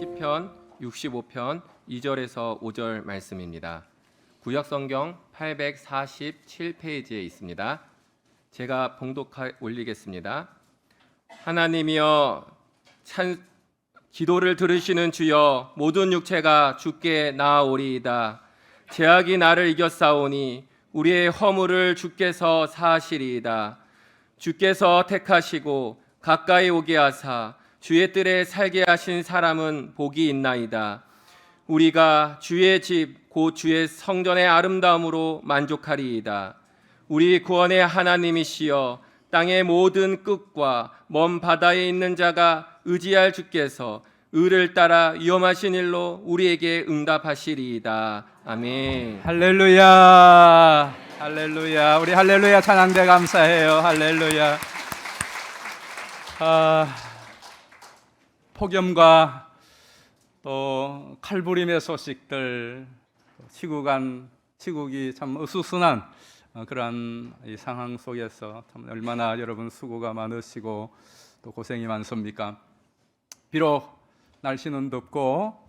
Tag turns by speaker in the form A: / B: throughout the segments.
A: 시편 65편 2절에서 5절 말씀입니다. 구약성경 847페이지에 있습니다. 제가 봉독해 올리겠습니다. 하나님이여 기도를 들으시는 주여, 모든 육체가 주께 나아오리이다. 죄악이 나를 이겼사오니 우리의 허물을 주께서 사하시리이다. 주께서 택하시고 가까이 오게 하사 주의 뜰에 살게 하신 사람은 복이 있나이다. 우리가 주의 집 곧 주의 성전의 아름다움으로 만족하리이다. 우리 구원의 하나님이시여, 땅의 모든 끝과 먼 바다에 있는 자가 의지할 주께서 의를 따라 위험하신 일로 우리에게 응답하시리이다. 아멘.
B: 할렐루야, 할렐루야. 우리 할렐루야 찬양대 감사해요. 할렐루야. 폭염과 또 칼부림의 소식들, 시국이 참 어수선한 그러한 이 상황 속에서 참 얼마나 여러분 수고가 많으시고 또 고생이 많습니까? 비록 날씨는 덥고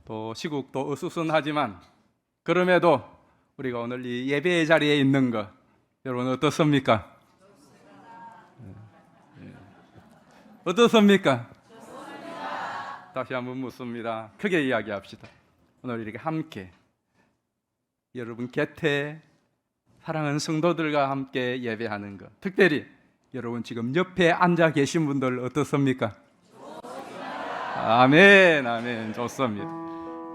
B: 또 시국도 어수선하지만 그럼에도 우리가 오늘 이 예배의 자리에 있는 것, 여러분 어떻습니까? 어떻습니까? 다시 한번 묻습니다. 크게 이야기합시다. 오늘 이렇게 함께 여러분 곁에 사랑하는 성도들과 함께 예배하는 것, 특별히 여러분 지금 옆에 앉아 계신 분들 어떻습니까? 좋습니다. 아멘, 아멘. 좋습니다.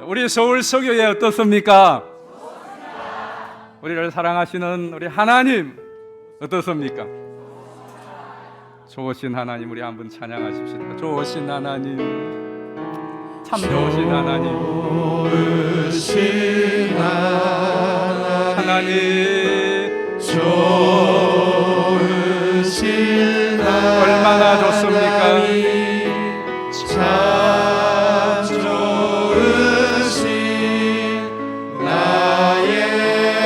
B: 우리 서울 서교회 어떻습니까? 좋습니다. 우리를 사랑하시는 우리 하나님 어떻습니까? 좋으신 하나님, 우리 한번 찬양하십시다. 좋으신 하나님, 참 좋으신 하나님,
C: 좋으신
B: 하나님,
C: 좋으신
B: 얼마나 좋습니까?
C: 참 좋으신 나의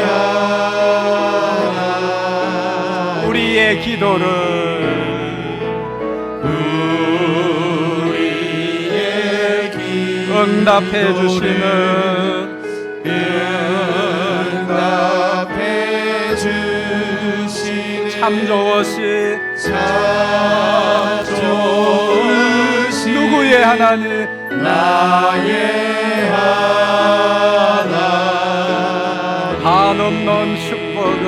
C: 하나님,
B: 우리의 기도를 응답해 주시는 참 좋으신 누구의 하나님?
C: 나의 하나님,
B: 한없는 축복을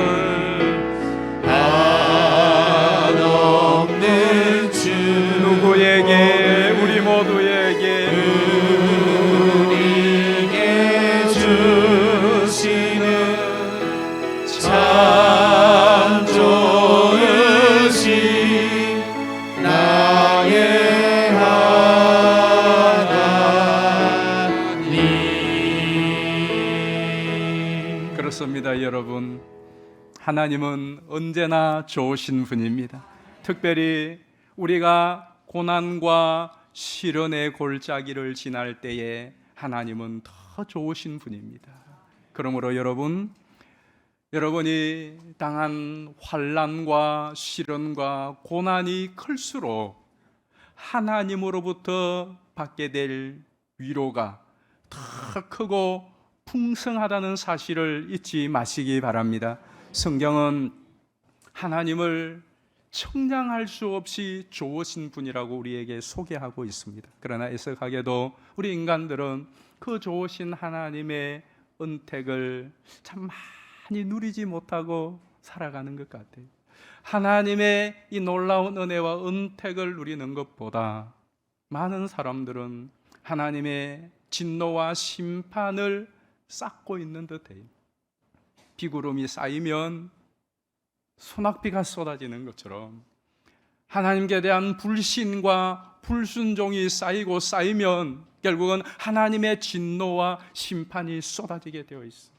C: 한없는 주
B: 누구에게? 우리 모두에게
C: 주시는 참 좋으신 나의 하나님.
B: 그렇습니다, 여러분. 하나님은 언제나 좋으신 분입니다. 특별히 우리가 고난과 시련의 골짜기를 지날 때에 하나님은 더 좋으신 분입니다. 그러므로 여러분이 당한 환난과 시련과 고난이 클수록 하나님으로부터 받게 될 위로가 더 크고 풍성하다는 사실을 잊지 마시기 바랍니다. 성경은 하나님을 청량할 수 없이 좋으신 분이라고 우리에게 소개하고 있습니다. 그러나 애석하게도 우리 인간들은 그 좋으신 하나님의 은택을 참 많이 누리지 못하고 살아가는 것 같아요. 하나님의 이 놀라운 은혜와 은택을 누리는 것보다 많은 사람들은 하나님의 진노와 심판을 쌓고 있는 듯해요. 비구름이 쌓이면 소낙비가 쏟아지는 것처럼 하나님께 대한 불신과 불순종이 쌓이고 쌓이면 결국은 하나님의 진노와 심판이 쏟아지게 되어 있어.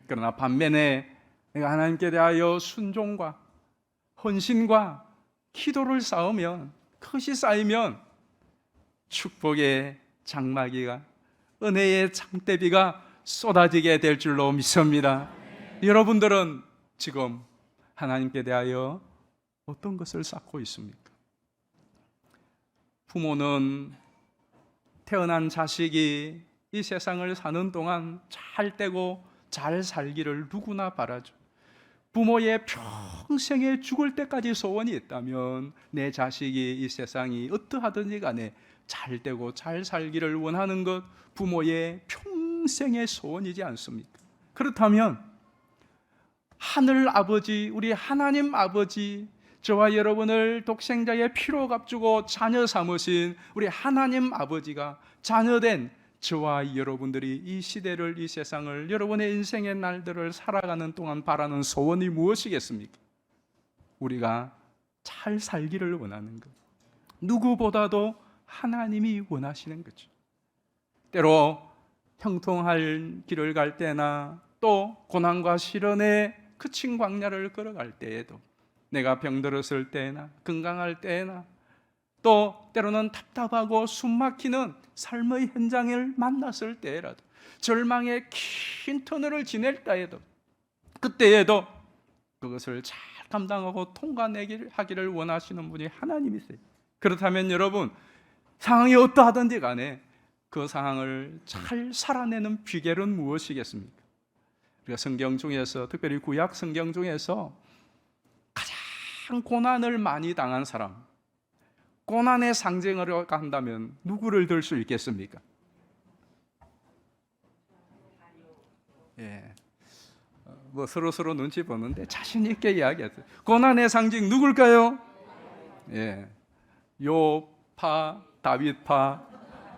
B: 그러나 반면에 내가 하나님께 대하여 순종과 헌신과 기도를 쌓으면, 그것이 쌓이면 축복의 장막이가, 은혜의 장대비가 쏟아지게 될 줄로 믿습니다. 여러분들은 지금 하나님께 대하여 어떤 것을 쌓고 있습니까? 부모는 태어난 자식이 이 세상을 사는 동안 잘 되고 잘 살기를 누구나 바라죠. 부모의 평생에 죽을 때까지 소원이 있다면 내 자식이 이 세상이 어떠하든지 간에 잘 되고 잘 살기를 원하는 것 부모의 평생의 소원이지 않습니까? 그렇다면 하늘 아버지, 우리 하나님 아버지, 저와 여러분을 독생자의 피로 값주고 자녀 삼으신 우리 하나님 아버지가 자녀된 저와 여러분들이 이 시대를, 이 세상을, 여러분의 인생의 날들을 살아가는 동안 바라는 소원이 무엇이겠습니까? 우리가 잘 살기를 원하는 것, 누구보다도 하나님이 원하시는 거죠. 때로 형통할 길을 갈 때나 또 고난과 시련의 그친 광야를 걸어갈 때에도, 내가 병들었을 때나 건강할 때나 또 때로는 답답하고 숨막히는 삶의 현장을 만났을 때라도, 절망의 긴 터널을 지낼 때에도, 그때에도 그것을 잘 감당하고 통과하기를 원하시는 분이 하나님이세요. 그렇다면 여러분, 상황이 어떠하든지 간에 그 상황을 잘 살아내는 비결은 무엇이겠습니까? 우리가 성경 중에서, 특별히 구약 성경 중에서 가장 고난을 많이 당한 사람, 고난의 상징으로 한다면 누구를 들 수 있겠습니까? 예, 뭐 서로 눈치 보는데 자신 있게 이야기했어요. 고난의 상징 누굴까요? 예, 욥파, 다윗파,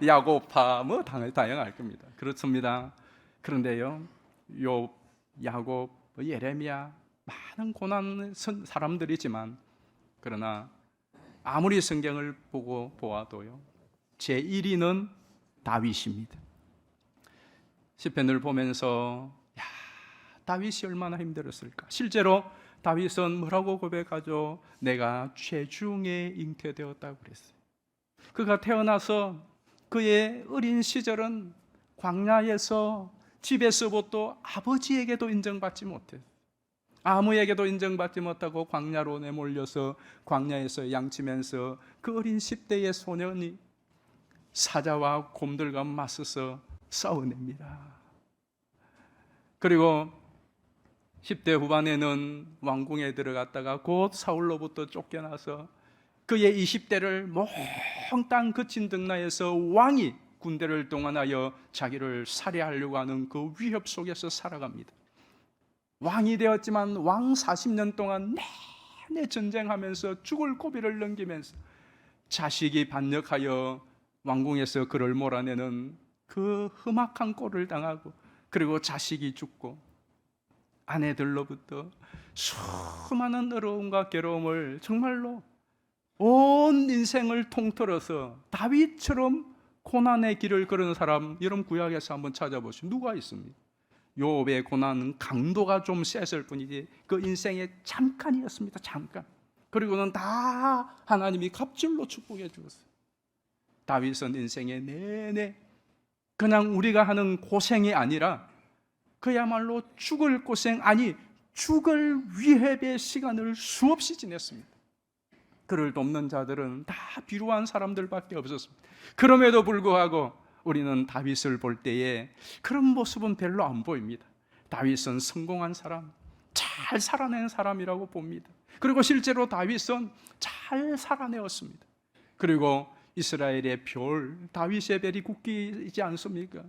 B: 야곱파, 뭐 다양할 겁니다. 그렇습니다. 그런데요, 욥, 야곱, 예레미야, 많은 고난 사람들이지만, 그러나 아무리 성경을 보아도요, 제1위는 다윗입니다. 시편을 보면서 다윗이 얼마나 힘들었을까. 실제로 다윗은 뭐라고 고백하죠? 내가 죄중에 잉태되었다고 그랬어요. 그가 태어나서 그의 어린 시절은 광야에서, 집에서부터 아버지에게도 인정받지 못했어요. 아무에게도 인정받지 못하고 광야로 내몰려서 광야에서 양치면서 그 어린 10대의 소년이 사자와 곰들과 맞서서 싸워냅니다. 그리고 10대 후반에는 왕궁에 들어갔다가 곧 사울로부터 쫓겨나서 그의 20대를 몽땅 거친 등나에서 왕이 군대를 동원하여 자기를 살해하려고 하는 그 위협 속에서 살아갑니다. 왕이 되었지만 왕 40년 동안 내내 전쟁하면서 죽을 고비를 넘기면서 자식이 반역하여 왕궁에서 그를 몰아내는 그 험악한 꼴을 당하고, 그리고 자식이 죽고 아내들로부터 수많은 어려움과 괴로움을 정말로 온 인생을 통틀어서 다윗처럼 고난의 길을 걸은 사람, 여러분 구약에서 한번 찾아보시면 누가 있습니까? 욥의 고난은 강도가 좀 셌을 뿐이지 그 인생의 잠깐이었습니다. 잠깐. 그리고는 다 하나님이 갑절로 축복해 주었어요. 다윗은 인생의 내내 그냥 우리가 하는 고생이 아니라 그야말로 죽을 고생, 아니 죽을 위협의 시간을 수없이 지냈습니다. 그를 돕는 자들은 다 비루한 사람들밖에 없었습니다. 그럼에도 불구하고 우리는 다윗을 볼 때에 그런 모습은 별로 안 보입니다. 다윗은 성공한 사람, 잘 살아낸 사람이라고 봅니다. 그리고 실제로 다윗은 잘 살아내었습니다. 그리고 이스라엘의 별, 다윗의 별이 굳기지 않습니까?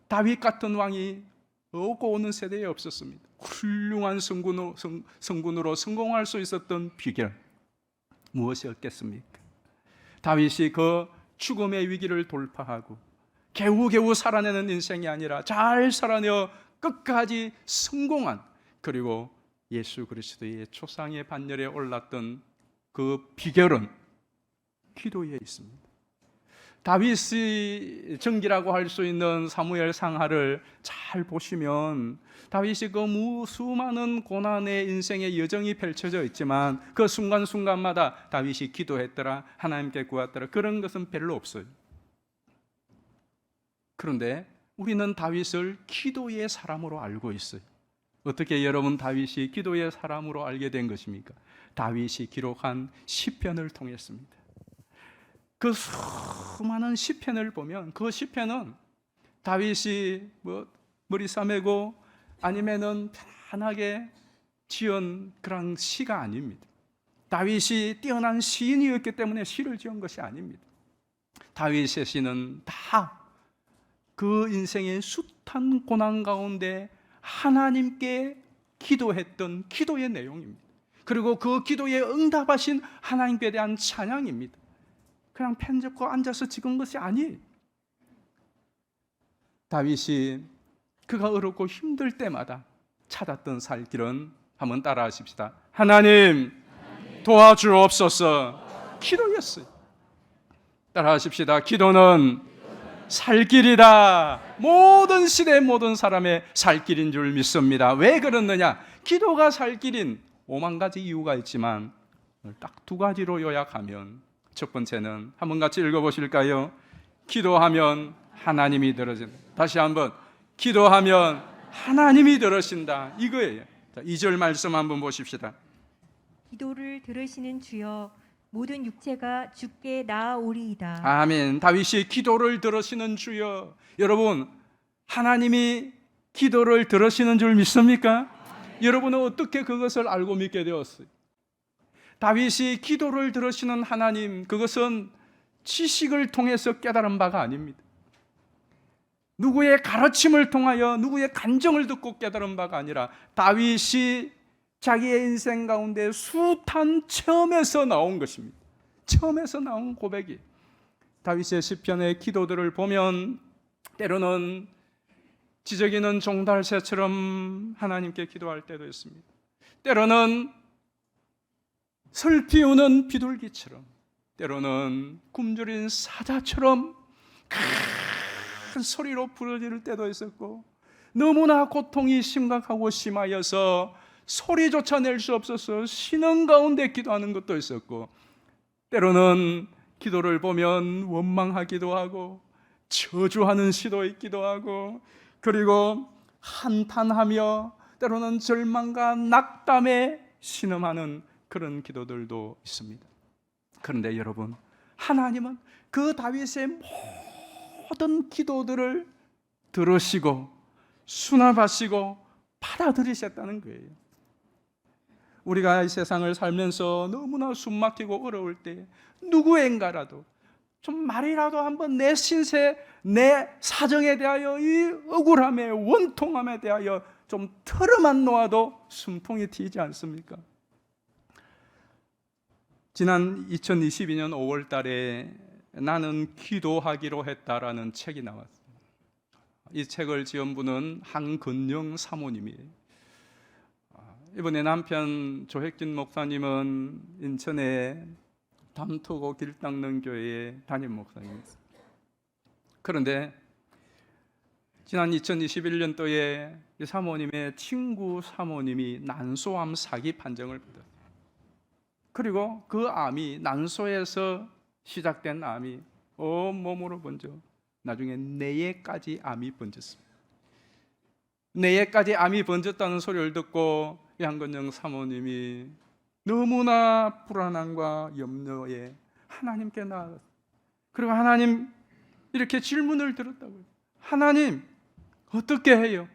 B: 다윗 같은 왕이 오고 오는 세대에 없었습니다. 훌륭한 성군으로 성공할 수 있었던 비결 무엇이었겠습니까? 다윗이 그 죽음의 위기를 돌파하고 겨우겨우 살아내는 인생이 아니라 잘 살아내어 끝까지 성공한, 그리고 예수 그리스도의 초상의 반열에 올랐던 그 비결은 기도에 있습니다. 다윗의 전기라고 할 수 있는 사무엘 상하를 잘 보시면 다윗이 그 수많은 고난의 인생의 여정이 펼쳐져 있지만 그 순간순간마다 다윗이 기도했더라, 하나님께 구했더라, 그런 것은 별로 없어요. 그런데 우리는 다윗을 기도의 사람으로 알고 있어요. 어떻게 여러분 다윗이 기도의 사람으로 알게 된 것입니까? 다윗이 기록한 시편을 통했습니다. 그 수많은 시편을 보면 그 시편은 다윗이 머리 싸매고 아니면은 편안하게 지은 그런 시가 아닙니다. 다윗이 뛰어난 시인이었기 때문에 시를 지은 것이 아닙니다. 다윗의 시는 다 그 인생의 숱한 고난 가운데 하나님께 기도했던 기도의 내용입니다. 그리고 그 기도에 응답하신 하나님께 대한 찬양입니다. 그냥 펜 잡고 앉아서 찍은 것이 아니에요. 다윗이 그가 어렵고 힘들 때마다 찾았던 살 길은 한번 따라 하십시다. 하나님 도와주옵소서. 기도였어요. 따라 하십시다. 기도는 살 길이다. 모든 시대 모든 사람의 살 길인 줄 믿습니다. 왜 그렇느냐? 기도가 살 길인 5만 가지 이유가 있지만 딱 2가지로 요약하면, 첫 번째는 한번 같이 읽어보실까요? 기도하면 하나님이 들으신다. 다시 한번, 기도하면 하나님이 들으신다. 이거예요. 자, 2절 말씀 한번 보십시다.
D: 기도를 들으시는 주여 모든 육체가 주께 나아오리이다.
B: 아멘. 다윗이 기도를 들으시는 주여. 여러분, 하나님이 기도를 들으시는 줄 믿습니까? 여러분은 어떻게 그것을 알고 믿게 되었어요? 다윗이 기도를 들으시는 하나님, 그것은 지식을 통해서 깨달은 바가 아닙니다. 누구의 가르침을 통하여 누구의 간정을 듣고 깨달은 바가 아니라 다윗이 자기의 인생 가운데 숱한 체험에서 나온 것입니다. 체험에서 나온 고백이. 다윗의 시편의 기도들을 보면 때로는 지저귀는 종달새처럼 하나님께 기도할 때도 있습니다. 때로는 슬피 우는 비둘기처럼, 때로는 굶주린 사자처럼 큰 소리로 부르짖을 때도 있었고, 너무나 고통이 심각하고 심하여서 소리조차 낼 수 없어서 신음 가운데 기도하는 것도 있었고, 때로는 기도를 보면 원망하기도 하고 저주하는 시도 있기도 하고, 그리고 한탄하며 때로는 절망과 낙담에 신음하는 그런 기도들도 있습니다. 그런데 여러분, 하나님은 그 다윗의 모든 기도들을 들으시고 수납하시고 받아들이셨다는 거예요. 우리가 이 세상을 살면서 너무나 숨막히고 어려울 때 누구인가라도 좀 말이라도 한번 내 신세, 내 사정에 대하여, 이 억울함에, 원통함에 대하여 좀 털어만 놓아도 숨통이 트이지 않습니까? 지난 2022년 5월 달에 나는 기도하기로 했다라는 책이 나왔습니다. 이 책을 지은 분은 한근영 사모님이에요. 이번에 남편 조혁진 목사님은 인천의 담토고 길 닦는 교회의 담임 목사입니다. 그런데 지난 2021년도에 이 사모님의 친구 사모님이 난소암 사기 판정을 받았어요. 그리고 그 암이, 난소에서 시작된 암이 온몸으로 번져 나중에 뇌에까지 암이 번졌습니다. 뇌에까지 암이 번졌다는 소리를 듣고 양건영 사모님이 너무나 불안함과 염려에 하나님께 나아갔어요. 그리고 하나님 이렇게 질문을 들었다고요. 하나님 어떻게 해요?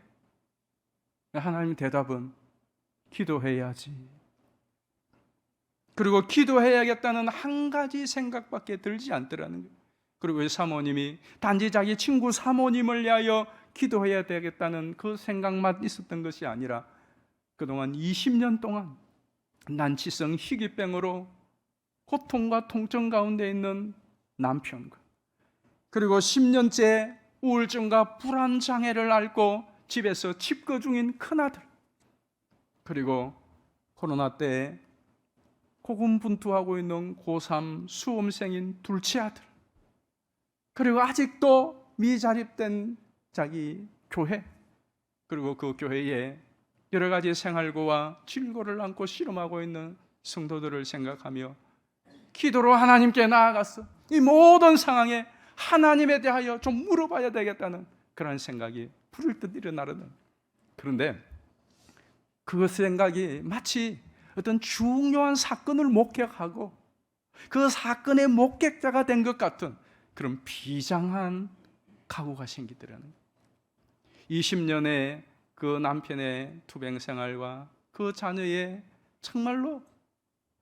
B: 하나님 대답은 기도해야지. 그리고 기도해야겠다는 한 가지 생각밖에 들지 않더라는 거예요. 그리고 이 사모님이 단지 자기 친구 사모님을 위하여 기도해야 되겠다는 그 생각만 있었던 것이 아니라 그동안 20년 동안 난치성 희귀병으로 고통과 통증 가운데 있는 남편과, 그리고 10년째 우울증과 불안 장애를 앓고 집에서 집거 중인 큰아들, 그리고 코로나 때 고군분투하고 있는 고3 수험생인 둘째 아들, 그리고 아직도 미자립된 자기 교회, 그리고 그 교회에 여러 가지 생활고와 질고를 안고 씨름하고 있는 성도들을 생각하며 기도로 하나님께 나아갔어. 이 모든 상황에 하나님에 대하여 좀 물어봐야 되겠다는 그런 생각이 불을듯 일어나거든. 그런데 그 생각이 마치 어떤 중요한 사건을 목격하고 그 사건의 목격자가 된 것 같은 그런 비장한 각오가 생기더라는 거예요. 20년의 그 남편의 투병 생활과 그 자녀의 정말로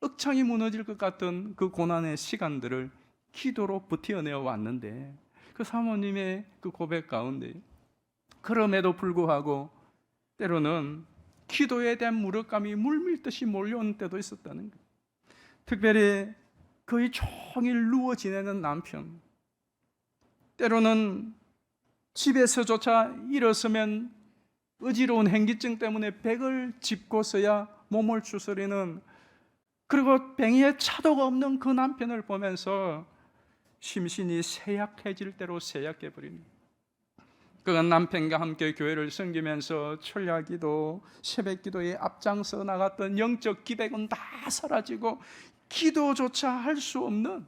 B: 억창이 무너질 것 같던 그 고난의 시간들을 기도로 버텨내어 왔는데, 그 사모님의 그 고백 가운데 그럼에도 불구하고 때로는 기도에 대한 무력감이 물밀듯이 몰려오는 때도 있었다는 거예요. 특별히 거의 종일 누워 지내는 남편, 때로는 집에서조차 일어서면 어지러운 현기증 때문에 백을 짚고서야 몸을 추스리는, 그리고 뱅이에 차도가 없는 그 남편을 보면서 심신이 쇠약해질 대로 쇠약해버립니다. 그건 남편과 함께 교회를 섬기면서 철야기도, 새벽기도에 앞장서 나갔던 영적 기백은 다 사라지고 기도조차 할 수 없는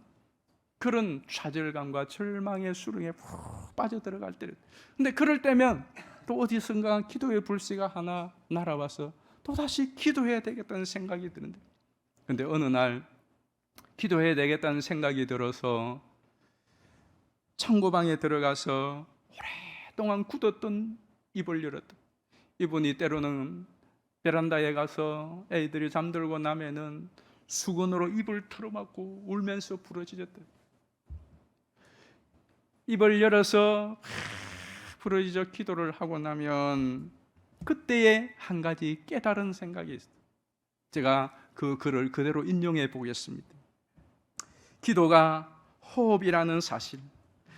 B: 그런 좌절감과 절망의 수렁에 푹 빠져들어갈 때를, 근데 그럴 때면 또 어디선가 기도의 불씨가 하나 날아와서 또다시 기도해야 되겠다는 생각이 드는데, 근데 어느 날 기도해야 되겠다는 생각이 들어서 창고방에 들어가서 오랫동안 굳었던 입을 열었다. 이분이 때로는 베란다에 가서 애들이 잠들고 나면은 수건으로 입을 틀어막고 울면서 부러지셨다. 입을 열어서 부러지죠. 기도를 하고 나면 그때에 한 가지 깨달은 생각이 있어요. 제가 그 글을 그대로 인용해 보겠습니다. 기도가 호흡이라는 사실,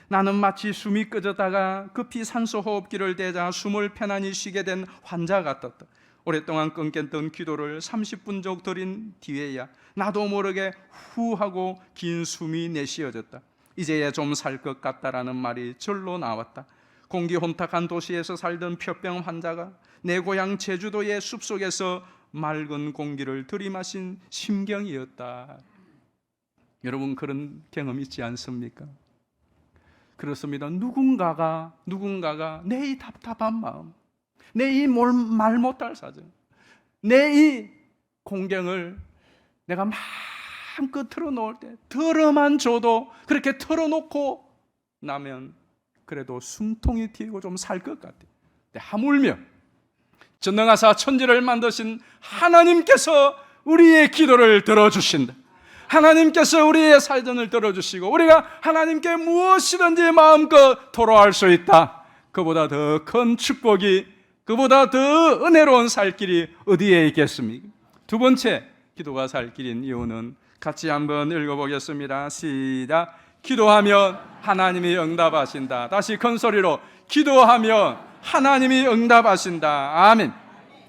B: 나는 마치 숨이 꺼졌다가 급히 산소 호흡기를 대자 숨을 편안히 쉬게 된 환자 같았다. 오랫동안 끊겼던 기도를 30분 정도 들인 뒤에야 나도 모르게 후 하고 긴 숨이 내쉬어졌다. 이제야 좀 살 것 같다라는 말이 절로 나왔다. 공기 혼탁한 도시에서 살던 폐병 환자가 내 고향 제주도의 숲속에서 맑은 공기를 들이마신 심경이었다. 여러분, 그런 경험 있지 않습니까? 그렇습니다. 누군가가 내 이 답답한 마음, 내 이 말 못할 사정, 내 이 공경을 내가 마음껏 털어놓을 때 털어만 줘도, 그렇게 털어놓고 나면 그래도 숨통이 튀고 좀 살 것 같아요. 하물며 전능하사 천지를 만드신 하나님께서 우리의 기도를 들어주신다. 하나님께서 우리의 사정을 들어주시고 우리가 하나님께 무엇이든지 마음껏 토로할 수 있다. 그보다 더 큰 축복이, 그보다 더 은혜로운 살 길이 어디에 있겠습니까? 두 번째, 기도가 살 길인 이유는 같이 한번 읽어보겠습니다. 시작. 기도하면 하나님이 응답하신다. 다시 큰 소리로, 기도하면 하나님이 응답하신다. 아멘.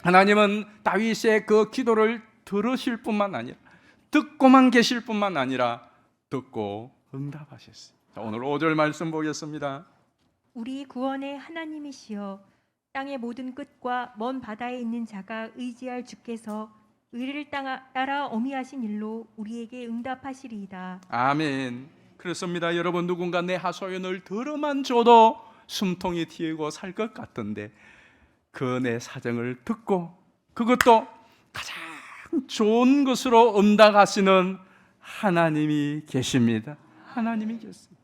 B: 하나님은 다윗의 그 기도를 들으실 뿐만 아니라, 듣고만 계실 뿐만 아니라 듣고 응답하셨어요. 자, 오늘 5절 말씀 보겠습니다.
D: 우리 구원의 하나님이시여, 땅의 모든 끝과 먼 바다에 있는 자가 의지할 주께서 의를 따라 어미하신 일로 우리에게 응답하시리이다.
B: 아멘. 그렇습니다. 여러분, 누군가 내 하소연을 들어만 줘도 숨통이 튀고 살 것 같던데 그 내 사정을 듣고 그것도 가장 좋은 것으로 응답하시는 하나님이 계십니다. 하나님이 계십니다.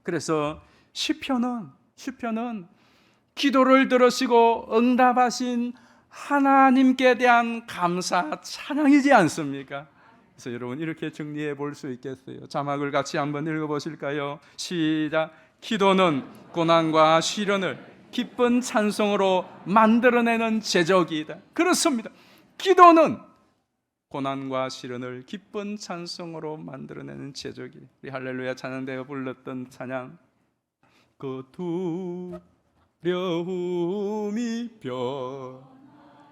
B: 그래서 시편은 기도를 들으시고 응답하신 하나님께 대한 감사 찬양이지 않습니까? 그래서 여러분, 이렇게 정리해 볼 수 있겠어요. 자막을 같이 한번 읽어보실까요? 시작. 기도는 고난과 시련을 기쁜 찬송으로 만들어내는 제적이다. 그렇습니다. 기도는 고난과 시련을 기쁜 찬송으로 만들어내는 제적이. 우리 할렐루야 찬양대가 불렀던 찬양, 그 두려움이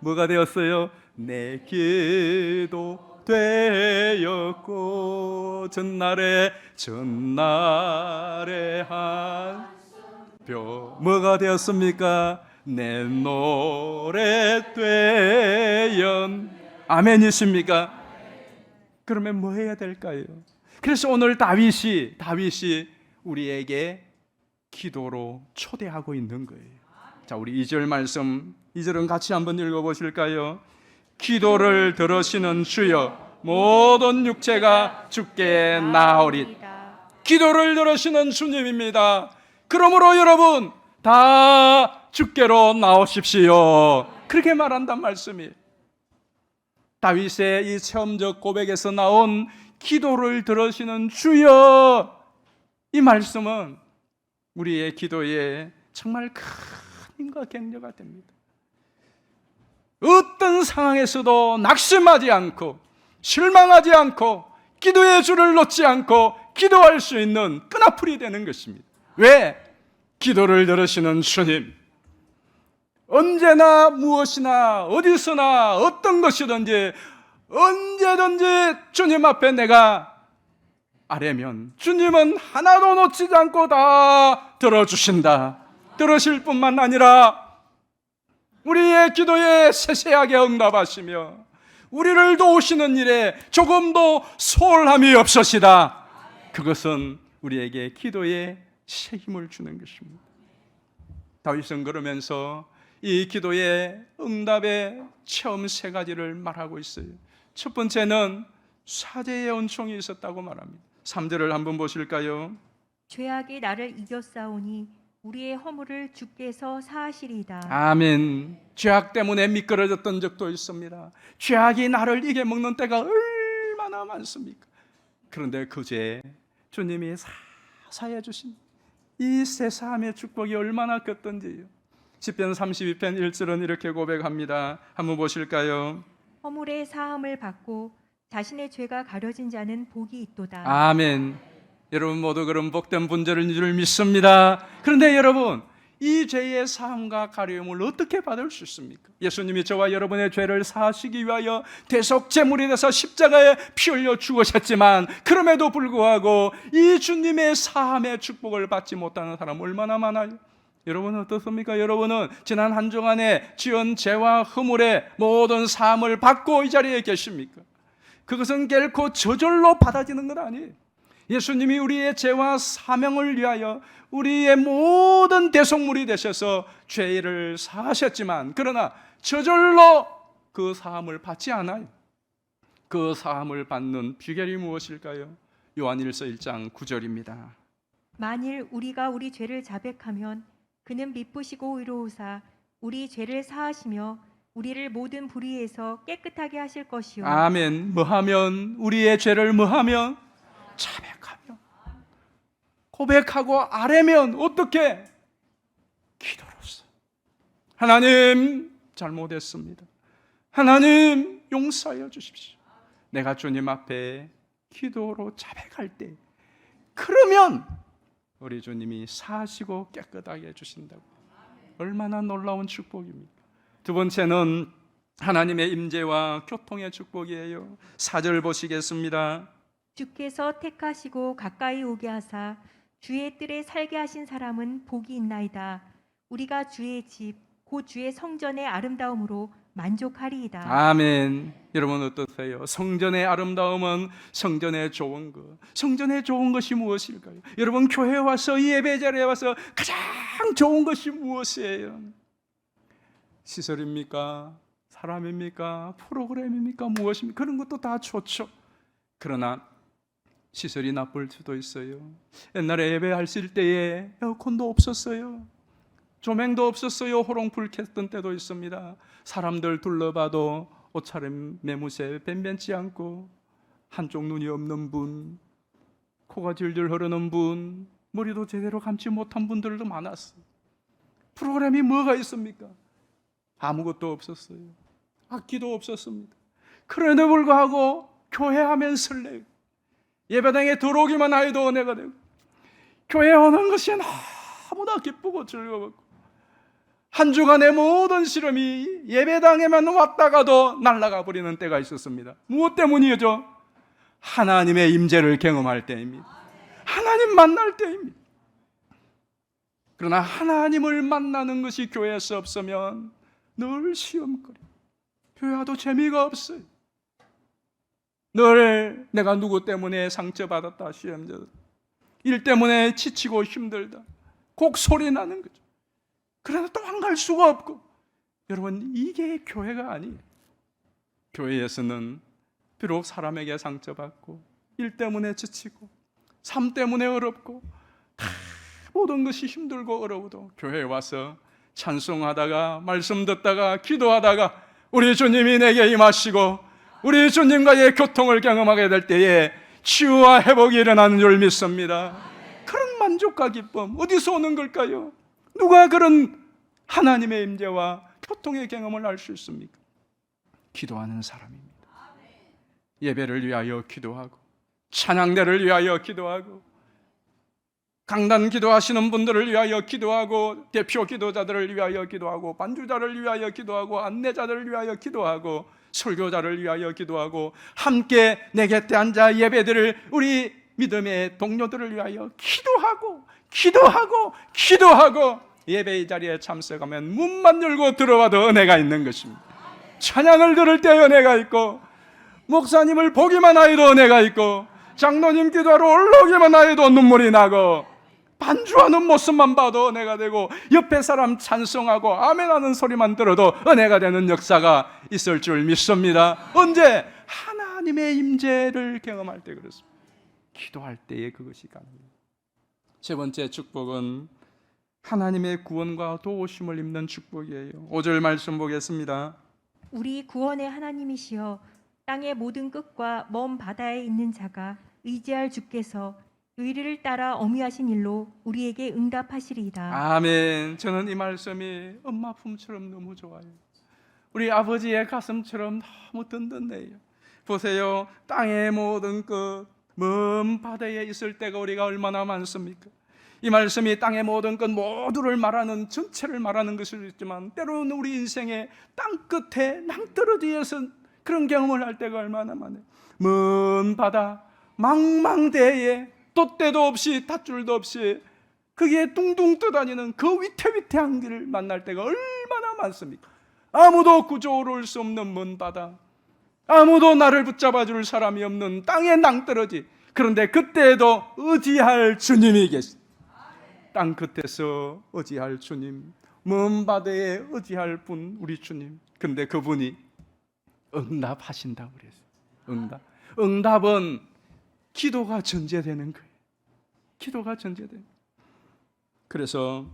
B: 뭐가 되었어요? 내 기도 되었고 전날에 한 뭐가 되었습니까? 내 노래 되었. 아멘이십니까? 그러면 뭐 해야 될까요? 그래서 오늘 다윗이 우리에게 기도로 초대하고 있는 거예요. 자, 우리 2절 말씀, 2절은 같이 한번 읽어보실까요? 기도를 들으시는 주여, 모든 육체가 주께 나오리. 기도를 들으시는 주님입니다. 그러므로 여러분 다 주께로 나오십시오. 그렇게 말한단 말씀이에요. 다윗의 이 체험적 고백에서 나온 기도를 들으시는 주여, 이 말씀은 우리의 기도에 정말 큰 힘과 격려가 됩니다. 어떤 상황에서도 낙심하지 않고 실망하지 않고 기도의 줄을 놓지 않고 기도할 수 있는 끈앞풀이 되는 것입니다. 왜? 기도를 들으시는 주님, 언제나 무엇이나 어디서나 어떤 것이든지 언제든지 주님 앞에 내가 아뢰면 주님은 하나도 놓치지 않고 다 들어주신다. 들으실 뿐만 아니라 우리의 기도에 세세하게 응답하시며 우리를 도우시는 일에 조금도 소홀함이 없으시다. 그것은 우리에게 기도에 새 힘을 주는 것입니다. 다윗은 그러면서 이 기도의 응답의 체험 세 가지를 말하고 있어요. 첫 번째는 사죄의 은총이 있었다고 말합니다. 3절을 한번 보실까요?
D: 죄악이 나를 이겼사오니 우리의 허물을 주께서 사하시리이다.
B: 아멘. 죄악 때문에 미끄러졌던 적도 있습니다. 죄악이 나를 이겨먹는 때가 얼마나 많습니까? 그런데 그 죄 주님이 사사해 주신 이 새사함의 축복이 얼마나 컸던지요. 시편 32편 1절은 이렇게 고백합니다. 한번 보실까요?
D: 허물의 사함을 받고 자신의 죄가 가려진 자는 복이 있도다.
B: 아멘. 여러분 모두 그런 복된 분들인 줄 믿습니다. 그런데 여러분, 이 죄의 사함과 가려움을 어떻게 받을 수 있습니까? 예수님이 저와 여러분의 죄를 사하시기 위하여 대속제물이 돼서 십자가에 피 흘려 죽으셨지만 그럼에도 불구하고 이 주님의 사함의 축복을 받지 못하는 사람 얼마나 많아요? 여러분은 어떻습니까? 여러분은 지난 한 주간에 지은 죄와 허물의 모든 사함을 받고 이 자리에 계십니까? 그것은 결코 저절로 받아지는 건 아니에요. 예수님이 우리의 죄와 사명을 위하여 우리의 모든 대속물이 되셔서 죄를 사하셨지만 그러나 저절로 그 사함을 받지 않아요. 그 사함을 받는 비결이 무엇일까요? 요한일서 1장 9절입니다.
D: 만일 우리가 우리 죄를 자백하면 그는 미쁘시고 의로우사 우리 죄를 사하시며 우리를 모든 불의에서 깨끗하게 하실 것이요.
B: 아멘. 뭐하면? 우리의 죄를 뭐하면? 자백하며 고백하고 아뢰면 어떻게? 기도로서 하나님 잘못했습니다. 하나님 용서하여 주십시오. 내가 주님 앞에 기도로 자백할 때 그러면 우리 주님이 사하시고 깨끗하게 해주신다고. 얼마나 놀라운 축복입니까? 두 번째는 하나님의 임재와 교통의 축복이에요. 4절 보시겠습니다.
D: 주께서 택하시고 가까이 오게 하사 주의 뜰에 살게 하신 사람은 복이 있나이다. 우리가 주의 집, 곧 주의 성전의 아름다움으로 만족하리이다.
B: 아멘. 여러분 어떠세요? 성전의 아름다움은 성전의 좋은 것. 성전의 좋은 것이 무엇일까요? 여러분 교회에 와서 이 예배 자리에 와서 가장 좋은 것이 무엇이에요? 시설입니까? 사람입니까? 프로그램입니까? 무엇입니까? 그런 것도 다 좋죠. 그러나 시설이 나쁠 수도 있어요. 옛날에 예배하실 때에 에어컨도 없었어요. 조명도 없었어요. 호롱불 켰던 때도 있습니다. 사람들 둘러봐도 옷차림 매무새 변변치 않고 한쪽 눈이 없는 분, 코가 질질 흐르는 분, 머리도 제대로 감지 못한 분들도 많았어요. 프로그램이 뭐가 있습니까? 아무것도 없었어요. 악기도 없었습니다. 그런데도 불구하고 교회 하면 설레요. 예배당에 들어오기만 해도 은혜가 되고 교회에 오는 것이 너무나 기쁘고 즐거웠고 한 주간의 모든 시름이 예배당에만 왔다가도 날아가 버리는 때가 있었습니다. 무엇 때문이죠? 하나님의 임재를 경험할 때입니다. 하나님 만날 때입니다. 그러나 하나님을 만나는 것이 교회에서 없으면 늘 시험거려. 교회 와도 재미가 없어요. 늘 내가 누구 때문에 상처받았다, 시험받았다, 일 때문에 지치고 힘들다, 곡 소리 나는 거죠. 그러나 또 안 갈 수가 없고. 여러분 이게 교회가 아니에요. 교회에서는 비록 사람에게 상처받고 일 때문에 지치고 삶 때문에 어렵고 다 모든 것이 힘들고 어려워도 교회에 와서 찬송하다가 말씀 듣다가 기도하다가 우리 주님이 내게 임하시고 우리 주님과의 교통을 경험하게 될 때에 치유와 회복이 일어나는 줄 믿습니다. 그런 만족과 기쁨 어디서 오는 걸까요? 누가 그런 하나님의 임재와 교통의 경험을 할 수 있습니까? 기도하는 사람입니다. 예배를 위하여 기도하고 찬양대를 위하여 기도하고 강단 기도하시는 분들을 위하여 기도하고 대표 기도자들을 위하여 기도하고 반주자를 위하여 기도하고 안내자들을 위하여 기도하고 설교자를 위하여 기도하고 함께 내 곁에 앉아 예배드릴 우리 믿음의 동료들을 위하여 기도하고 예배의 자리에 참석하면 문만 열고 들어와도 은혜가 있는 것입니다. 찬양을 들을 때 은혜가 있고 목사님을 보기만 하여도 은혜가 있고 장로님 기도하러 올라오기만 하여도 눈물이 나고 반주하는 모습만 봐도 은혜가 되고 옆에 사람 찬송하고 아멘하는 소리만 들어도 은혜가 되는 역사가 있을 줄 믿습니다. 언제? 하나님의 임재를 경험할 때 그렇습니다. 기도할 때에 그것이 가능합니다. 세 번째 축복은 하나님의 구원과 도우심을 입는 축복이에요. 5절 말씀 보겠습니다.
D: 우리 구원의 하나님이시여 땅의 모든 끝과 먼 바다에 있는 자가 의지할 주께서 의리를 따라 어미하신 일로 우리에게 응답하시리이다.
B: 아멘. 저는 이 말씀이 엄마 품처럼 너무 좋아요. 우리 아버지의 가슴처럼 너무 든든해요. 보세요. 땅의 모든 끝, 먼 바다에 있을 때가 우리가 얼마나 많습니까? 이 말씀이 땅의 모든 것 모두를 말하는 전체를 말하는 것일 있지만 때로는 우리 인생의 땅 끝에 낭떠러지에서 그런 경험을 할 때가 얼마나 많아요. 먼 바다 망망대해에 돛대도 없이 닷줄도 없이 거기에 둥둥 떠다니는 그 위태위태한 길을 만날 때가 얼마나 많습니까? 아무도 구조로 올 수 없는 먼 바다, 아무도 나를 붙잡아 줄 사람이 없는 땅의 낭떠러지. 그런데 그때에도 의지할 주님이 계십니다. 땅 끝에서 의지할 주님, 먼 바다에 의지할 분 우리 주님. 근데 그분이 응답하신다고 그랬어요. 응답은 기도가 전제되는 거예요. 기도가 전제돼요. 그래서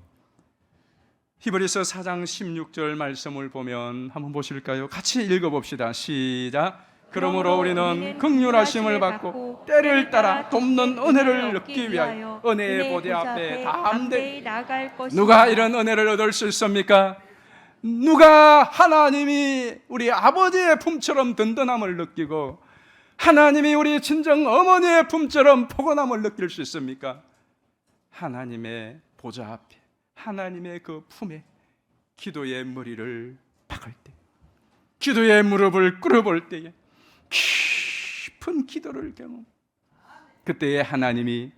B: 히브리서 4장 16절 말씀을 보면 한번 보실까요? 같이 읽어봅시다. 시작. 그러므로 우리는 긍휼하심을 받고 때를 따라 돕는 은혜를 얻기 위하여 은혜의 보좌 앞에 담대히
D: 나갈 것이다.
B: 누가 이런 은혜를 얻을 수 있습니까? 누가 하나님이 우리 아버지의 품처럼 든든함을 느끼고 하나님이 우리 친정 어머니의 품처럼 포근함을 느낄 수 있습니까? 하나님의 보좌 앞에 하나님의 그 품에 기도의 머리를 박을 때, 기도의 무릎을 꿇어볼 때에 깊은 기도를 경험, 그때에 하나님이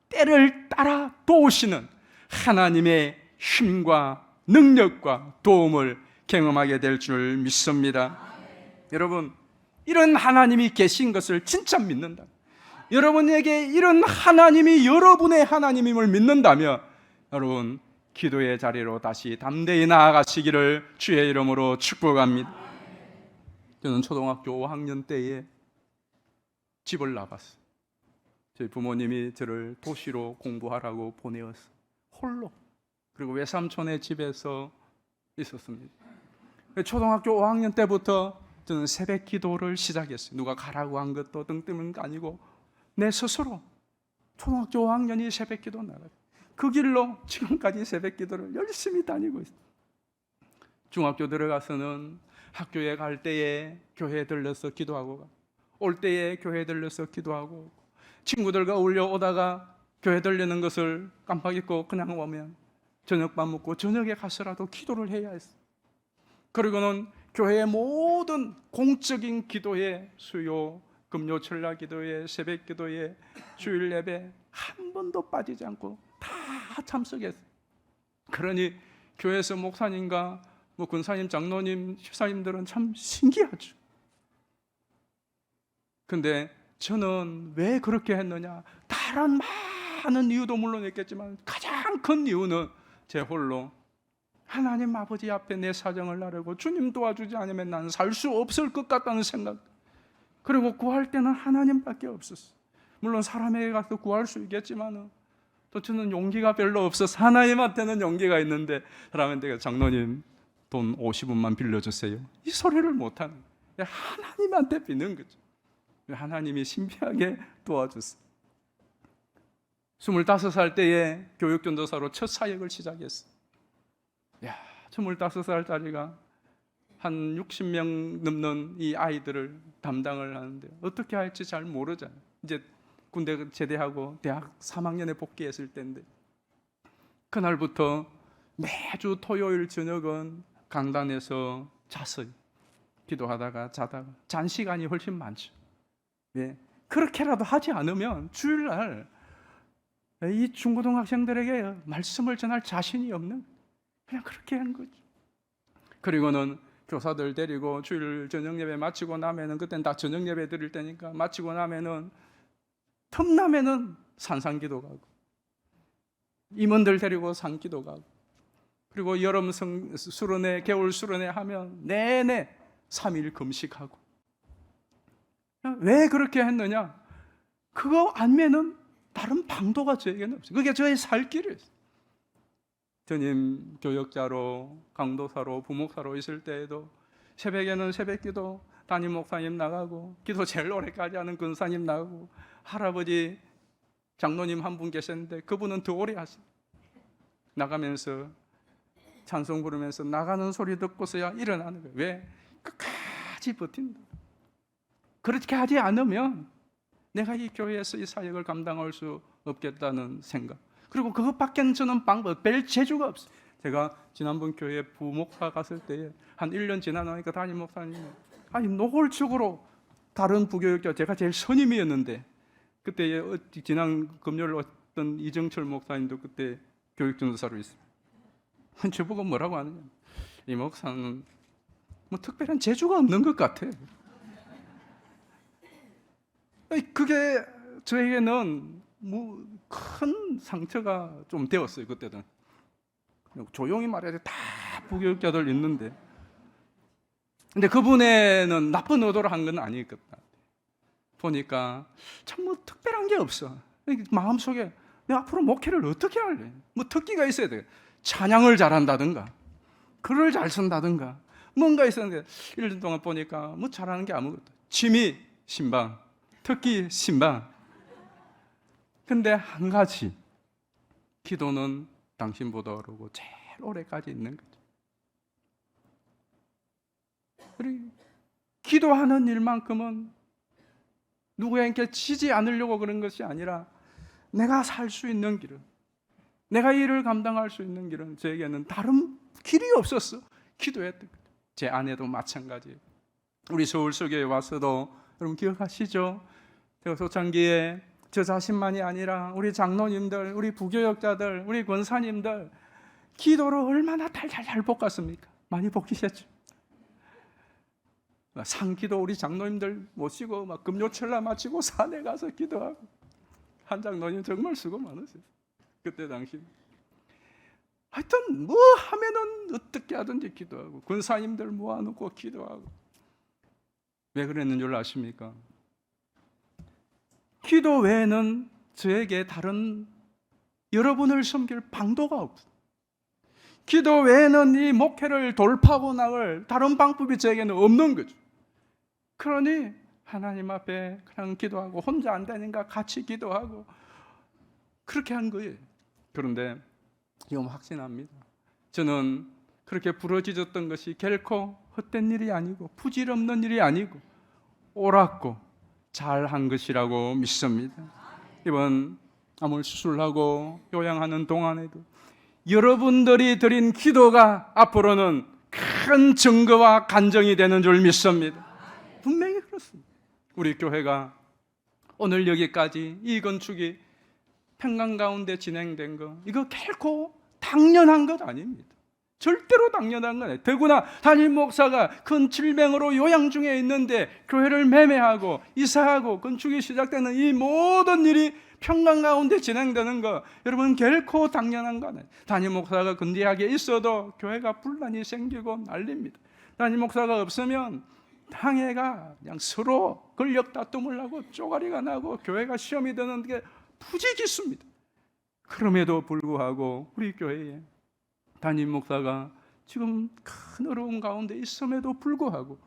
B: 때를 따라 도우시는 하나님의 힘과 능력과 도움을 경험하게 될 줄 믿습니다. 여러분, 이런 하나님이 계신 것을 진짜 믿는다, 여러분에게 이런 하나님이 여러분의 하나님임을 믿는다면 여러분 기도의 자리로 다시 담대히 나아가시기를 주의 이름으로 축복합니다. 저는 초등학교 5학년 때에 집을 나갔어요. 저희 부모님이 저를 도시로 공부하라고 보내었어요. 홀로. 그리고 외삼촌의 집에서 있었습니다. 초등학교 5학년 때부터 저는 새벽 기도를 시작했어요. 누가 가라고 한 것도 등 뜨는 거 아니고 내 스스로 초등학교 5학년이 새벽 기도 나가요. 그 길로 지금까지 새벽 기도를 열심히 다니고 있어요. 중학교 들어가서는 학교에 갈 때에 교회에 들러서 기도하고 올 때에 교회에 들러서 기도하고 친구들과 어울려 오다가 교회 들리는 것을 깜빡 잊고 그냥 오면 저녁밥 먹고 저녁에 가서라도 기도를 해야 했어요. 그리고는 교회의 모든 공적인 기도회, 수요, 금요, 철야 기도회, 새벽 기도회, 주일 예배 한 번도 빠지지 않고 다 참석했어요. 그러니 교회에서 목사님과 군사님, 장로님, 집사님들은 참 신기하죠. 근데 저는 왜 그렇게 했느냐? 다른 많은 이유도 물론 있겠지만 가장 큰 이유는 제 홀로 하나님 아버지 앞에 내 사정을 나르고 주님 도와주지 않으면 나는 살 수 없을 것 같다는 생각, 그리고 구할 때는 하나님밖에 없었어요. 물론 사람에게 가서 구할 수 있겠지만은 또 저는 용기가 별로 없어서 하나님한테는 용기가 있는데 사람한테 장로님 돈 50원만 빌려주세요. 이 소리를 못하는 거예요. 하나님한테 비는 거죠. 하나님이 신비하게 도와줬어요. 25살 때에 교육전도사로 첫 사역을 시작했어요. 25살짜리가 한 60명 넘는 이 아이들을 담당을 하는데 어떻게 할지 잘 모르잖아요. 이제 군대 제대하고 대학 3학년에 복귀했을 때인데 그날부터 매주 토요일 저녁은 강단에서 잤어요. 기도하다가 자다가 잔 시간이 훨씬 많죠. 왜? 그렇게라도 하지 않으면 주일날 이 중고등학생들에게 말씀을 전할 자신이 없는, 그냥 그렇게 한 거죠. 그리고는 교사들 데리고 주일 저녁 예배 마치고 나면은, 그때는 다 저녁 예배 드릴 때니까 마치고 나면은 틈나면은 산상기도 가고, 임원들 데리고 산기도 가고, 그리고 여름 수련회, 겨울 수련회 하면 내내 3일 금식하고. 왜 그렇게 했느냐? 그거 아니면은 다른 방도가 저에게는 없어요. 그게 저의 살 길이었어요. 전임 교역자로, 강도사로, 부목사로 있을 때에도 새벽에는 새벽기도 담임 목사님 나가고, 기도 제일 오래까지 하는 근사님 나가고, 할아버지 장로님 한 분 계셨는데 그분은 더 오래 하시고, 나가면서 찬송 부르면서 나가는 소리 듣고서야 일어나는 거예요. 왜? 끝까지 버틴다. 그렇게 하지 않으면 내가 이 교회에서 이 사역을 감당할 수 없겠다는 생각. 그리고 그것밖에는 저는 방법, 별 재주가 없어요. 제가 지난번 교회 부목사 갔을 때에 한 1년 지나니까 담임 목사님이 노골적으로 다른 부교육자, 제가 제일 선임이었는데, 그때 지난 금요일 어떤 이정철 목사님도 그때 교육전도사로 있어요. 저보고 뭐라고 하느냐, 이 목사는 뭐 특별한 재주가 없는 것 같아. 그게 저에게는 뭐 큰 상처가 좀 되었어요. 그때는 조용히 말해야 다 부교육자들 있는데, 근데 그분에는 나쁜 의도로 한 건 아니었거든. 보니까 참 뭐 특별한 게 없어. 마음속에 내가 앞으로 목회를 어떻게 할래? 뭐 특기가 있어야 돼. 찬양을 잘한다든가, 글을 잘 쓴다든가, 뭔가 있었는데 1년 동안 보니까 뭐 잘하는 게 아무것도. 취미 신방, 특기 신방. 근데 한 가지, 기도는 당신보다 어려고 제일 오래까지 있는 거죠. 그리고 기도하는 일만큼은 누구에게 지지 않으려고 그런 것이 아니라, 내가 살 수 있는 길은, 내가 이 일을 감당할 수 있는 길은 저에게는 다른 길이 없었어. 기도했던 거죠. 제 아내도 마찬가지예요. 우리 서울서교에 와서도 여러분 기억하시죠? 제가 초창기에 저 자신만이 아니라 우리 장로님들, 우리 부교역자들, 우리 권사님들 기도를 얼마나 달달달 볶았습니까? 많이 볶이셨죠? 상기도 우리 장로님들 모시고 막 금요철날 마치고 산에 가서 기도하고, 한 장로님 정말 수고 많으셨어요. 그때 당시 하여튼 뭐 하면은 어떻게 하든지 기도하고, 권사님들 모아놓고 기도하고. 왜 그랬는 줄 아십니까? 기도 외에는 저에게 다른 여러분을 섬길 방도가 없어요. 기도 외에는 이 목회를 돌파하고 나갈 다른 방법이 저에게는 없는 거죠. 그러니 하나님 앞에 그냥 기도하고, 혼자 안 되니까 같이 기도하고, 그렇게 한 거예요. 그런데 지금 확신합니다. 저는 그렇게 부러지셨던 것이 결코 헛된 일이 아니고 부질없는 일이 아니고 옳았고 잘한 것이라고 믿습니다. 이번 암을 수술하고 요양하는 동안에도 여러분들이 드린 기도가 앞으로는 큰 증거와 간증이 되는 줄 믿습니다. 분명히 그렇습니다. 우리 교회가 오늘 여기까지 이 건축이 평강 가운데 진행된 거, 이거 결코 당연한 것 아닙니다. 절대로 당연한 건 아니에요. 더구나 담임 목사가 큰 질병으로 요양 중에 있는데 교회를 매매하고 이사하고 건축이 시작되는 이 모든 일이 평강 가운데 진행되는 거, 여러분 결코 당연한 거 아니에요. 담임 목사가 근대하게 있어도 교회가 분란이 생기고 난립니다. 담임 목사가 없으면 당회가 그냥 서로 권력 다툼을 하고 쪼가리가 나고 교회가 시험이 되는 게 부지기수입니다. 그럼에도 불구하고 우리 교회에 담임 목사가 지금 큰 어려움 가운데 있음에도 불구하고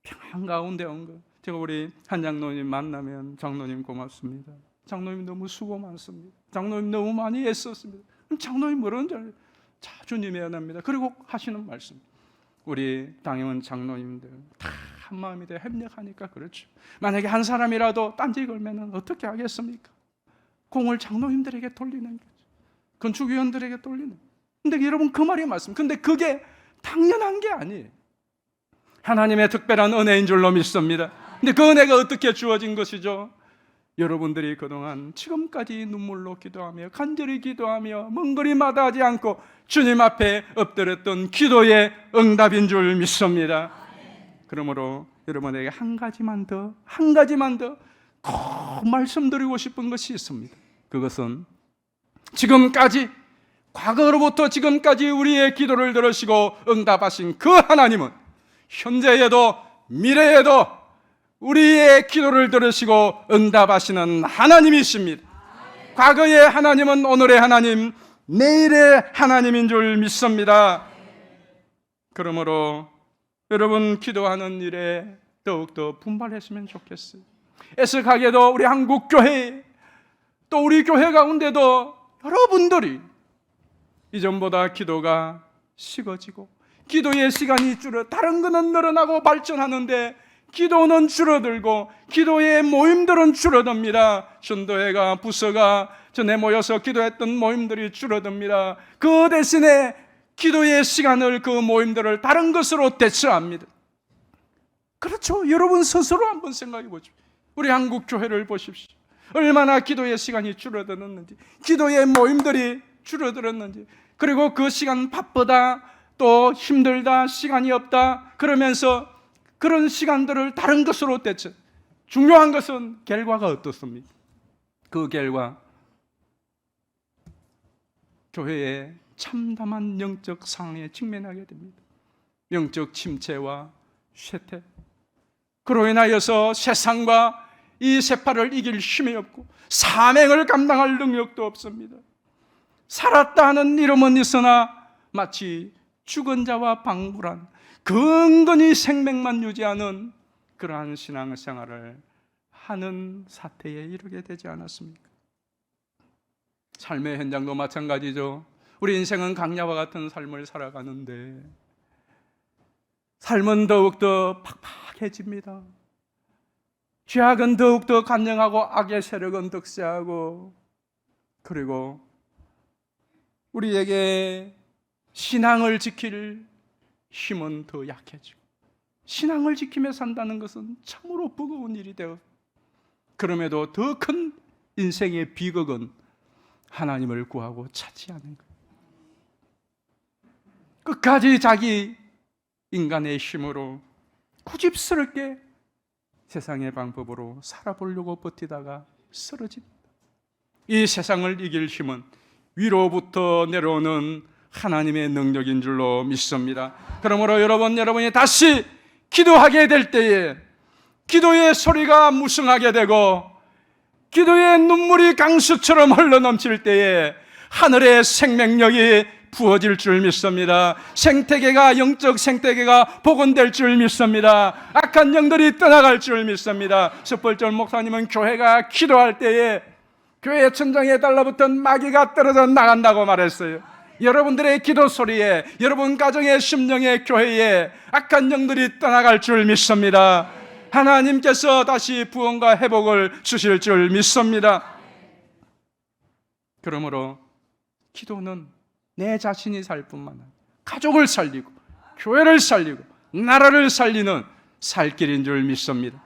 B: 평안 가운데 온 거. 제가 우리 한 장로님 만나면 장로님 고맙습니다. 장로님 너무 수고 많습니다. 장로님 너무 많이 애썼습니다. 그럼 장로님 뭐라는 줄 알아요? 자, 주님의 은혜입니다. 그리고 하시는 말씀. 우리 당회원 장로님들 다 한마음이 돼 협력하니까 그렇죠. 만약에 한 사람이라도 딴지 걸면 어떻게 하겠습니까? 공을 장로님들에게 돌리는 거죠. 건축위원들에게 돌리는 거죠. 근데 여러분 그 말이 맞습니다. 근데 그게 당연한 게 아니에요. 하나님의 특별한 은혜인 줄로 믿습니다. 근데 그 은혜가 어떻게 주어진 것이죠? 여러분들이 그동안 지금까지 눈물로 기도하며 간절히 기도하며 먼 거리 마다하지 않고 주님 앞에 엎드렸던 기도의 응답인 줄 믿습니다. 그러므로 여러분에게 한 가지만 더 꼭 말씀드리고 싶은 것이 있습니다. 그것은 지금까지 과거로부터 지금까지 우리의 기도를 들으시고 응답하신 그 하나님은 현재에도 미래에도 우리의 기도를 들으시고 응답하시는 하나님이십니다. 과거의 하나님은 오늘의 하나님, 내일의 하나님인 줄 믿습니다. 그러므로 여러분 기도하는 일에 더욱더 분발했으면 좋겠어요. 애석하게도 우리 한국 교회 또 우리 교회 가운데도 여러분들이 이전보다 기도가 식어지고 기도의 시간이 다른 거는 늘어나고 발전하는데 기도는 줄어들고 기도의 모임들은 줄어듭니다. 전도회가 부서가 전에 모여서 기도했던 모임들이 줄어듭니다. 그 대신에 기도의 시간을 그 모임들을 다른 것으로 대처합니다. 그렇죠. 여러분 스스로 한번 생각해 보십시오. 우리 한국 교회를 보십시오. 얼마나 기도의 시간이 줄어들었는지, 기도의 모임들이 줄어들었는지, 그리고 그 시간 바쁘다, 또 힘들다, 시간이 없다 그러면서 그런 시간들을 다른 것으로 대체. 중요한 것은 결과가 어떻습니까? 그 결과 교회의 참담한 영적 상황에 직면하게 됩니다. 영적 침체와 쇠퇴. 그로 인하여서 세상과 이 세파를 이길 힘이 없고 사명을 감당할 능력도 없습니다. 살았다 하는 이름은 있으나 마치 죽은 자와 방불한 근근히 생명만 유지하는 그러한 신앙생활을 하는 사태에 이르게 되지 않았습니까? 삶의 현장도 마찬가지죠. 우리 인생은 강야와 같은 삶을 살아가는데 삶은 더욱더 팍팍해집니다. 죄악은 더욱더 간영하고 악의 세력은 득세하고 그리고 우리에게 신앙을 지킬 힘은 더 약해지고 신앙을 지키며 산다는 것은 참으로 버거운 일이 되어 그럼에도 더 큰 인생의 비극은 하나님을 구하고 찾지 않는 것. 끝까지 자기 인간의 힘으로 고집스럽게 세상의 방법으로 살아보려고 버티다가 쓰러집니다. 이 세상을 이길 힘은 위로부터 내려오는 하나님의 능력인 줄로 믿습니다. 그러므로 여러분이 다시 기도하게 될 때에 기도의 소리가 무성하게 되고 기도의 눈물이 강수처럼 흘러넘칠 때에 하늘의 생명력이 부어질 줄 믿습니다. 생태계가 영적 생태계가 복원될 줄 믿습니다. 악한 영들이 떠나갈 줄 믿습니다. 섭벌절 목사님은 교회가 기도할 때에 교회 천장에 달라붙은 마귀가 떨어져 나간다고 말했어요. 여러분들의 기도 소리에 여러분 가정의 심령의 교회에 악한 영들이 떠나갈 줄 믿습니다. 하나님께서 다시 부흥과 회복을 주실 줄 믿습니다. 그러므로 기도는 내 자신이 살 뿐만 아니라 가족을 살리고 교회를 살리고 나라를 살리는 살 길인 줄 믿습니다.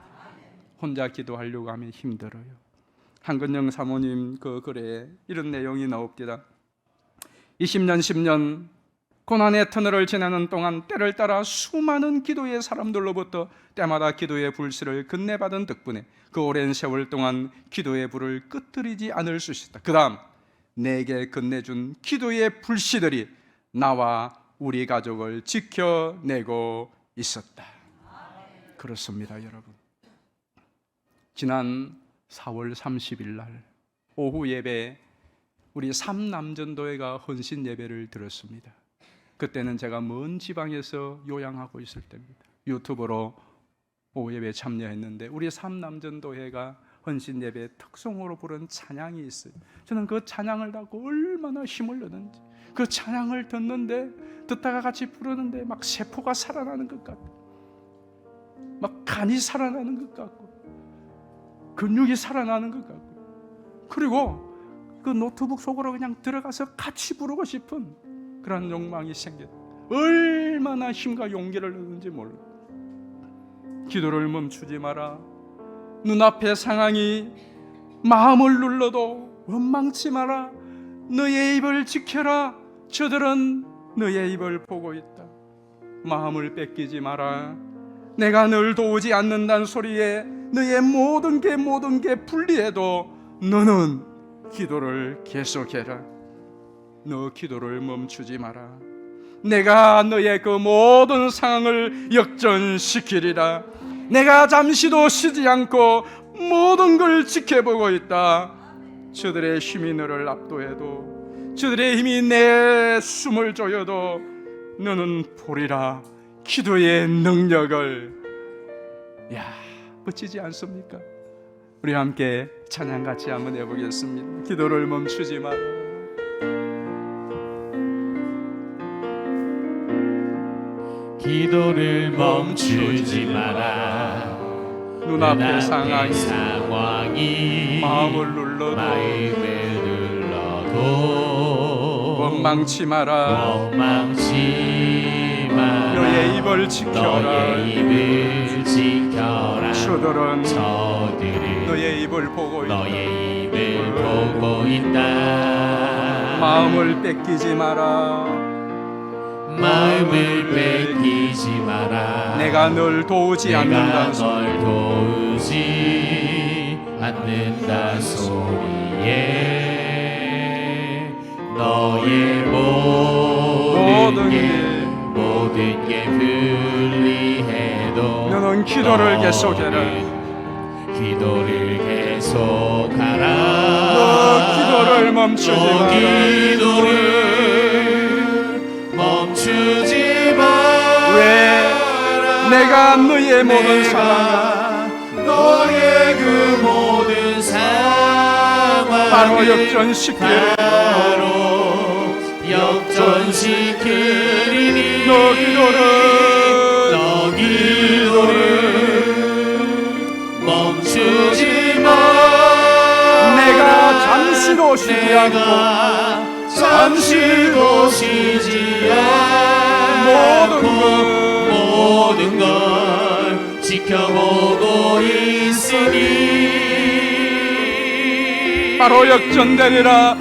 B: 혼자 기도하려고 하면 힘들어요. 한근영 사모님 그 글에 이런 내용이 나옵니다. 20년 10년 고난의 터널을 지나는 동안 때를 따라 수많은 기도의 사람들로부터 때마다 기도의 불씨를 건네받은 덕분에 그 오랜 세월 동안 기도의 불을 끄트리지 않을 수 있었다. 그 다음 내게 건네준 기도의 불씨들이 나와 우리 가족을 지켜내고 있었다. 그렇습니다, 여러분. 지난 4월 30일 날 오후 예배 우리 삼남전도회가 헌신 예배를 드렸습니다. 그때는 제가 먼 지방에서 요양하고 있을 때입니다. 유튜브로 오후 예배에 참여했는데 우리 삼남전도회가 헌신 예배의 특성으로 부른 찬양이 있어요. 저는 그 찬양을 듣고 얼마나 힘을 얻는지, 그 찬양을 듣다가 같이 부르는데 막 세포가 살아나는 것 같고, 막 간이 살아나는 것 같고, 근육이 살아나는 것 같고, 그리고 그 노트북 속으로 그냥 들어가서 같이 부르고 싶은 그런 욕망이 생겼다. 얼마나 힘과 용기를 얻는지 몰라. 기도를 멈추지 마라. 눈앞의 상황이 마음을 눌러도 원망치 마라. 너의 입을 지켜라. 저들은 너의 입을 보고 있다. 마음을 뺏기지 마라. 내가 널 도우지 않는다는 소리에 너의 모든 게 불리해도 너는 기도를 계속해라. 너 기도를 멈추지 마라. 내가 너의 그 모든 상황을 역전시키리라. 내가 잠시도 쉬지 않고 모든 걸 지켜보고 있다. 저들의 힘이 너를 압도해도, 저들의 힘이 내 숨을 조여도 너는 보리라. 기도의 능력을. 야, 멋지지 않습니까? 우리 함께 찬양 같이 한번 해보겠습니다. 기도를 멈추지 마라.
C: 기도를 멈추지 마라.
B: 눈앞의 상황이 마음을 눌러도 원망치 마라. 너의 입을 지켜라. 저들은 너의 입을 보고 있다. 마음을 뺏기지 마라. 내가 널 도우지 않는다 소리에
C: 너의 모든 게 불리해도
B: 너는 기도를 계속해라.
C: 기도를 계속하라.
B: 너 기도를 멈추지 마라.
C: 기도를 멈추지 마라.
B: 왜? 내가 너의 모든 상황,
C: 너의 그 모든 상황
B: 바로 역전시키리니. 너 기도를
C: 멈추지 마.
B: 내가 잠시도 쉬지 않고
C: 모든 걸 지켜보고 있으니
B: 바로 역전되리라.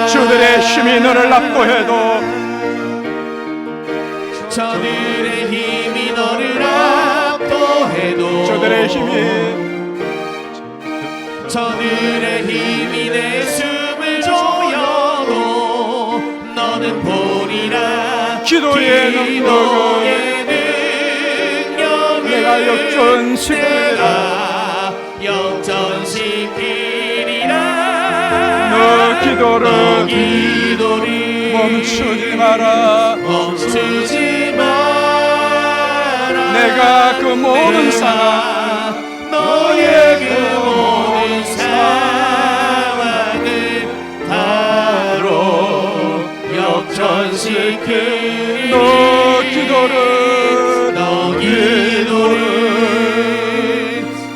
B: 저들의 힘이 너를 압도해도,
C: 저들의 힘이 너를 압도해도, 저들의 힘이 내 숨을 조여도 너는 보리라.
B: 기도의 능력을 내가 역전시키리라. 너 기도를 멈추지 마라. 내가 그 모든 상황,
C: 너의 그 모든 상황을 바로 역전시키리.
B: 너 기도를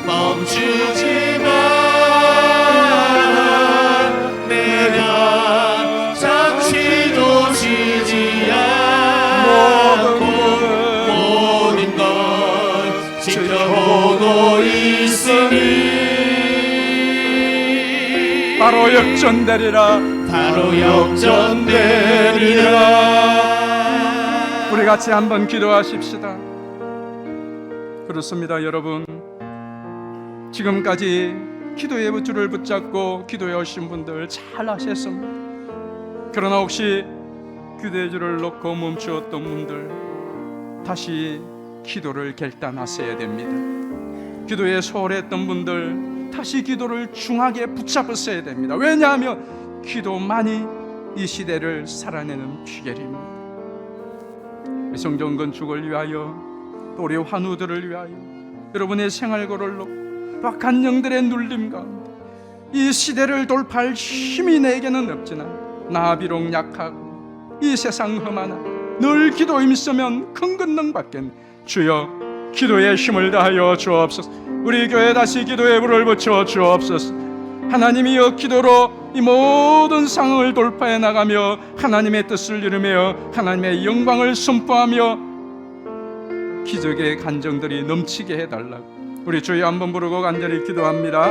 C: 멈추지 마라. 내가 잠시도 쉬지 않고 모든 걸 지켜보고 있으니
B: 바로 역전되리라. 우리 같이 한번 기도하십시다. 그렇습니다, 여러분. 지금까지 기도의 줄을 붙잡고 기도해 오신 분들 잘 하셨습니다. 그러나 혹시 기도의 줄을 놓고 멈추었던 분들, 다시 기도를 결단하셔야 됩니다. 기도에 소홀했던 분들 다시 기도를 중하게 붙잡으셔야 됩니다. 왜냐하면 기도만이 이 시대를 살아내는 비결입니다. 우리 성전 건축을 위하여, 또 우리 환우들을 위하여, 여러분의 생활고를로 또 간영들의 눌림 가운데 이 시대를 돌파할 힘이 내게는 없지만 나 비록 약하고 이 세상 험하나 늘 기도 힘쓰면 큰 권능 받겠네. 주여 기도에 힘을 다하여 주옵소서. 우리 교회 다시 기도의 불을 붙여 주옵소서. 하나님이여 기도로 이 모든 상황을 돌파해 나가며 하나님의 뜻을 이루며 하나님의 영광을 선포하며 기적의 간정들이 넘치게 해달라고 우리 주여 한번 부르고 간절히 기도합니다.